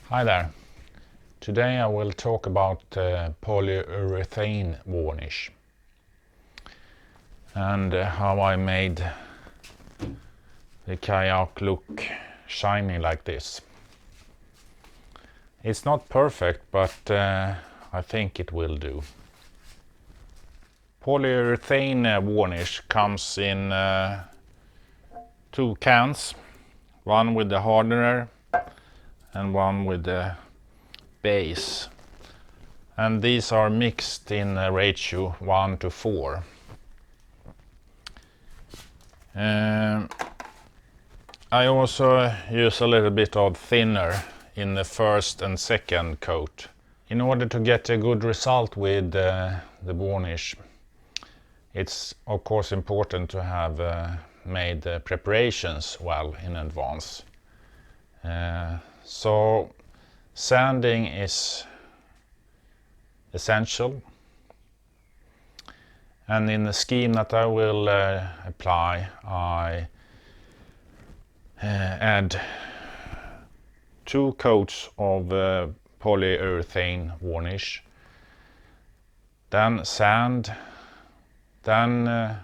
Hi there. Today I will talk about polyurethane varnish and how I made the Kayak look shiny like this. It's not perfect, but I think it will do. Polyurethane varnish comes in two cans, one with the hardener and one with the base, and these are mixed in a ratio 1:4. I also use a little bit of thinner in the first and second coat in order to get a good result with the varnish. It's of course important to have made the preparations well in advance. So sanding is essential, and in the scheme that I will apply, I add 2 coats of polyurethane varnish, then sand, then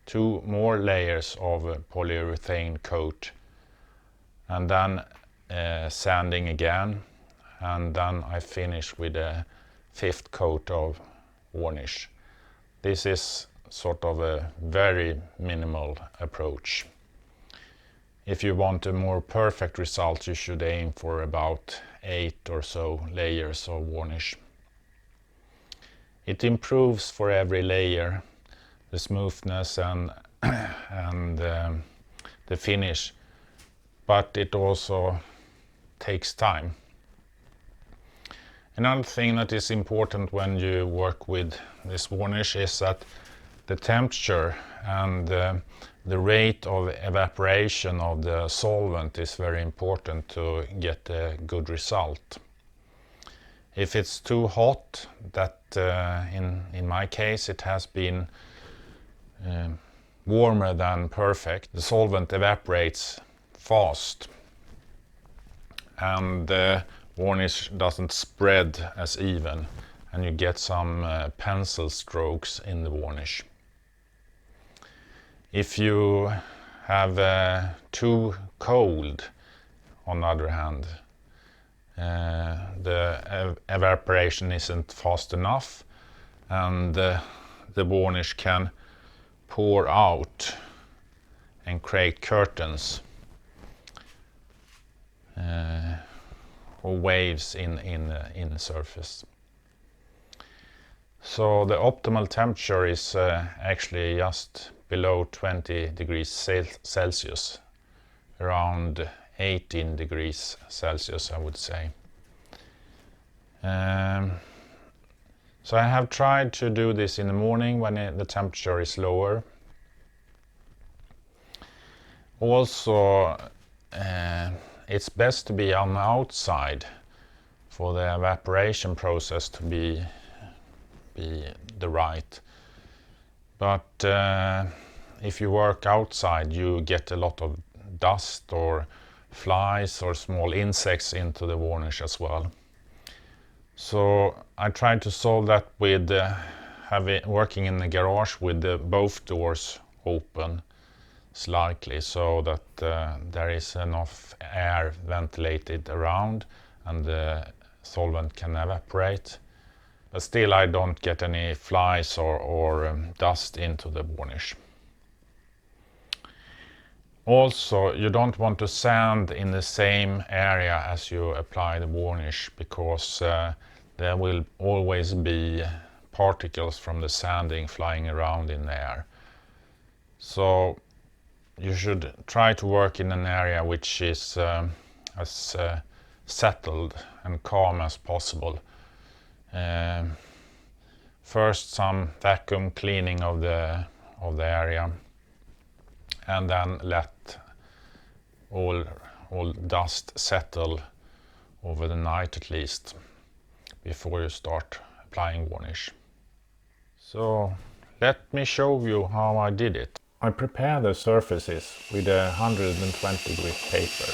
2 more layers of polyurethane coat, and then sanding again, and then I finish with a 5th coat of varnish. This is sort of a very minimal approach. If you want a more perfect result, you should aim for about 8 or so layers of varnish. It improves for every layer the smoothness and the finish, but it also takes time. Another thing that is important when you work with this varnish is that the temperature and the rate of evaporation of the solvent is very important to get a good result. If it's too hot, that in my case it has been warmer than perfect, the solvent evaporates fast and the varnish doesn't spread as even, and you get some pencil strokes in the varnish. If you have too cold, on the other hand, the evaporation isn't fast enough, and the varnish can pour out and create curtains or waves in the surface. So the optimal temperature is actually just below 20 degrees Celsius, around 18 degrees Celsius I would say. So I have tried to do this in the morning when the temperature is lower. Also, it's best to be on the outside for the evaporation process to be the right. But if you work outside, you get a lot of dust or flies or small insects into the varnish as well. So I tried to solve that with working in the garage with both doors open slightly, so that there is enough air ventilated around and the solvent can evaporate. But still I don't get any flies or dust into the varnish. Also, you don't want to sand in the same area as you apply the varnish, because there will always be particles from the sanding flying around in the air. So you should try to work in an area which is as settled and calm as possible. First some vacuum cleaning of the area, and then let all dust settle over the night at least before you start applying varnish. So let me show you how I did it. I prepare the surfaces with a 120 grit paper.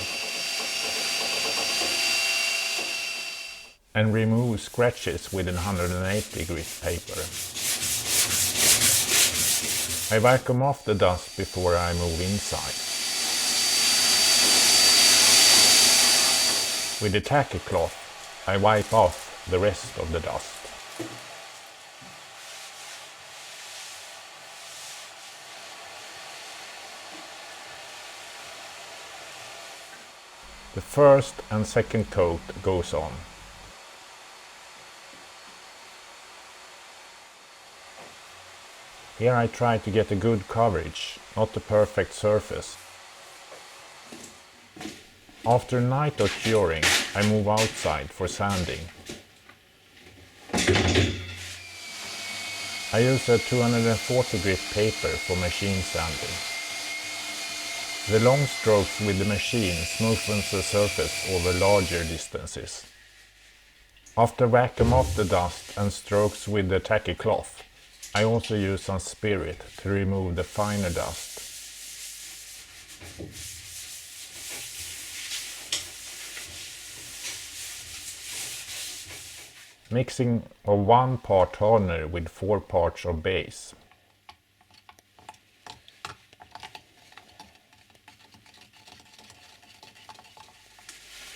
and remove scratches with an 180 grit paper. I vacuum off the dust before I move inside. With the tacky cloth, I wipe off the rest of the dust. The first and second coat goes on. Here I try to get a good coverage, not a perfect surface. After a night of curing, I move outside for sanding. I use a 240 grit paper for machine sanding. The long strokes with the machine smoothens the surface over larger distances. After vacuum off the dust and strokes with the tacky cloth, I also use some spirit to remove the finer dust. Mixing of 1 part hardener with 4 parts of base.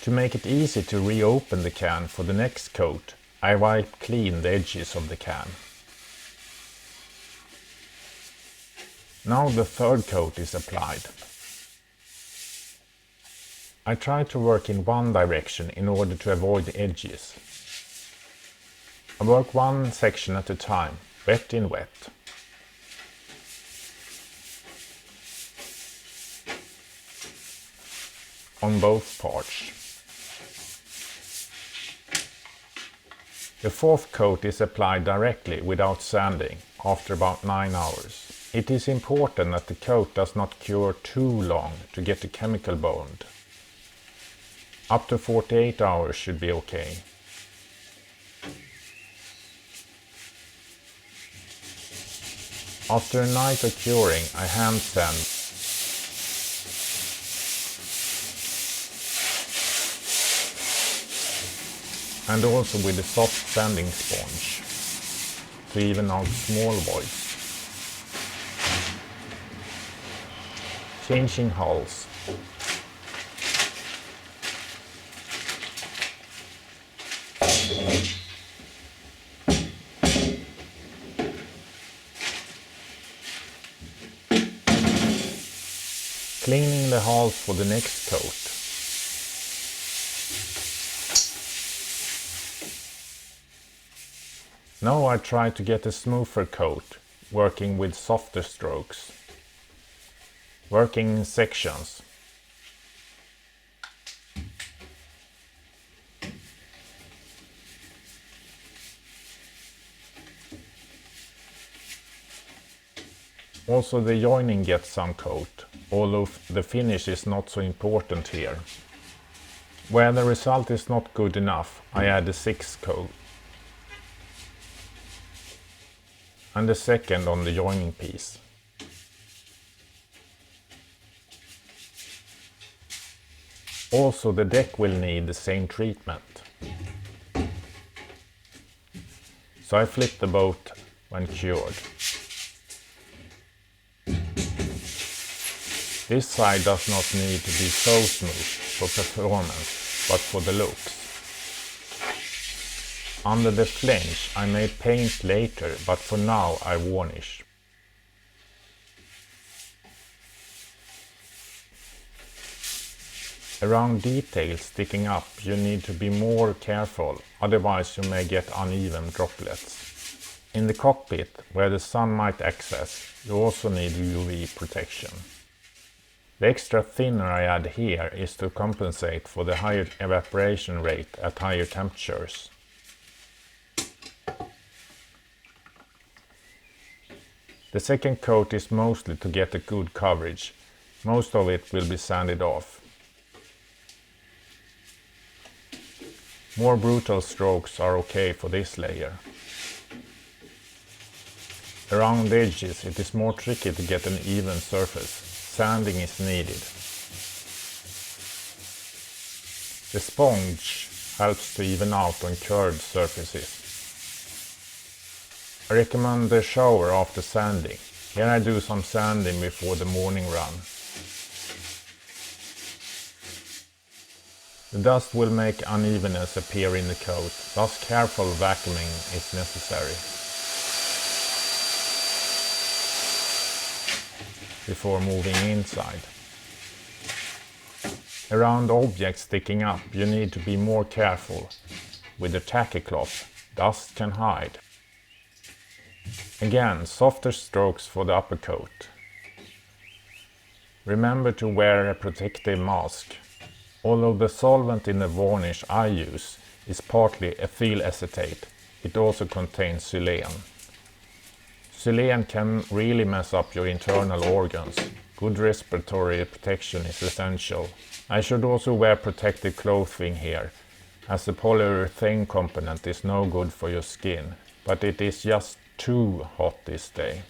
To make it easy to reopen the can for the next coat, I wipe clean the edges of the can. Now the third coat is applied. I try to work in one direction in order to avoid the edges. I work one section at a time, wet in wet. On both parts. The fourth coat is applied directly without sanding after about 9 hours. It is important that the coat does not cure too long to get the chemical bond. Up to 48 hours should be okay. After a night of curing, I hand sand. And also with a soft sanding sponge to even out small voids. Changing hulls. Cleaning the hulls for the next coat. Now I try to get a smoother coat, working with softer strokes. Working in sections. Also the joining gets some coat, although the finish is not so important here. Where the result is not good enough, I add a 6th coat. And the second on the joining piece. Also the deck will need the same treatment. So I flip the boat when cured. This side does not need to be so smooth for performance, but for the looks. Under the flange I may paint later, but for now I varnish. Around details sticking up you need to be more careful, otherwise you may get uneven droplets. In the cockpit, where the sun might access, you also need UV protection. The extra thinner I add here is to compensate for the higher evaporation rate at higher temperatures. The second coat is mostly to get a good coverage. Most of it will be sanded off. More brutal strokes are okay for this layer. Around the edges it is more tricky to get an even surface. Sanding is needed. The sponge helps to even out on curved surfaces. I recommend the shower after sanding. Here I do some sanding before the morning run. The dust will make unevenness appear in the coat, thus careful vacuuming is necessary before moving inside. Around objects sticking up, you need to be more careful. With the tacky cloth, dust can hide. Again, softer strokes for the upper coat. Remember to wear a protective mask. Although the solvent in the varnish I use is partly ethyl acetate, it also contains xylene. Xylene can really mess up your internal organs. Good respiratory protection is essential. I should also wear protective clothing here, as the polyurethane component is no good for your skin, but it is just too hot this day.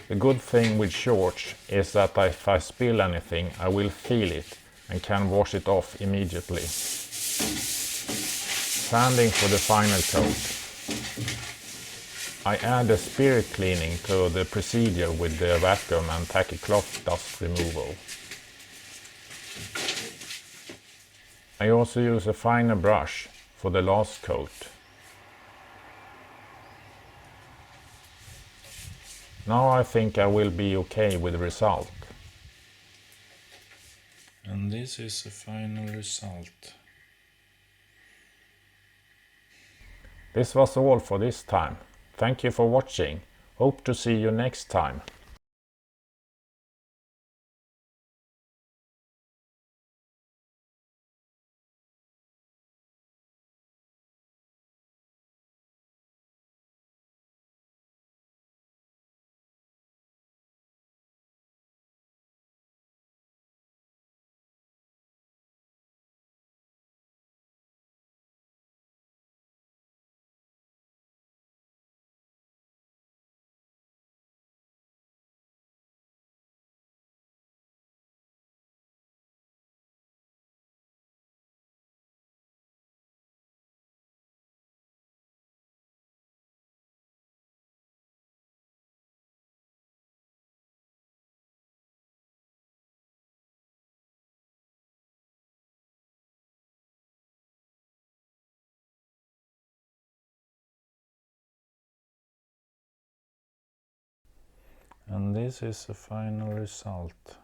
The good thing with shorts is that if I spill anything, I will feel it and can wash it off immediately. Sanding for the final coat. I add a spirit cleaning to the procedure with the vacuum and tacky cloth dust removal. I also use a finer brush for the last coat. Now I think I will be okay with the result. And this is the final result. This was all for this time. Thank you for watching. Hope to see you next time. And this is the final result.